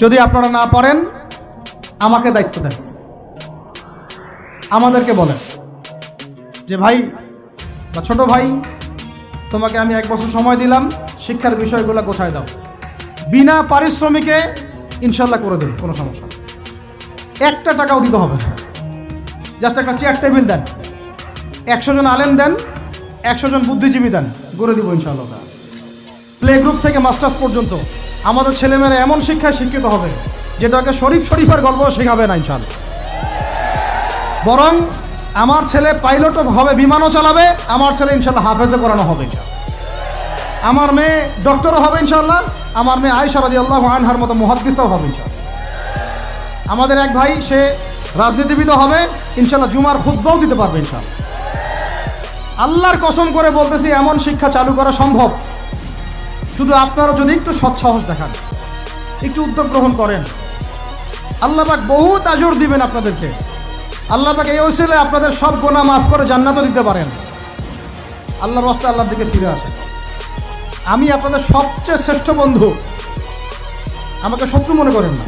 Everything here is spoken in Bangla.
যদি আপনারা না পারেন আমাকে দায়িত্ব দেন, আমাদেরকে বলেন যে ভাই বা ছোট ভাই, তোমাকে আমি 1 বছর সময় দিলাম, শিক্ষার বিষয়গুলো গোছায় দাও। বিনা পারিশ্রমিকে ইনশাল্লাহ করে দেব, কোনো সমস্যা নেই। 1 টাকাও দিতে হবে না, জাস্ট একটা চেয়ার টেবিল দেন, 100 জন আলেম দেন, 100 জন বুদ্ধিজীবী দেন, করে দিব ইনশাআল্লাহ। প্লে গ্রুপ থেকে মাস্টার্স পর্যন্ত আমাদের ছেলেমেয়েরা এমন শিক্ষায় শিক্ষিত হবে যেটাকে শরীফের গল্প শেখাবে না ইনশাআল্লাহ। বরং আমার ছেলে পাইলটও হবে, বিমানও চালাবে, আমার ছেলে ইনশাআল্লাহ হাফেজও করানো হবে ইনশাআল্লাহ। আমার মেয়ে ডক্টরও হবে ইনশাআল্লাহ, আমার মেয়ে আয়েশা রাদিয়াল্লাহু আনহার মতো মুহাদ্দিসও হবে ইনশাআল্লাহ। আমাদের এক ভাই সে রাজনীতিবিদও হবে ইনশাআল্লাহ, জুমার খুতবাও দিতে পারবে ইনশাআল্লাহ। আল্লাহর কসম করে বলতেছি, এমন শিক্ষা চালু করা সম্ভব। শুধু আপনারা যদি একটু সৎসাহস দেখান, একটু উদ্যোগ গ্রহণ করেন, আল্লাহ পাক বহুত আজর দিবেন আপনাদেরকে। আল্লাহ পাক এই ওসিলায় আপনাদের সব গুনাহ মাফ করে জান্নাতও দিতে পারেন। আল্লাহর রাস্তায় আল্লাহর দিকে ফিরে আসেন। আমি আপনাদের সবচেয়ে শ্রেষ্ঠ বন্ধু, আমাকে শত্রু মনে করেন না।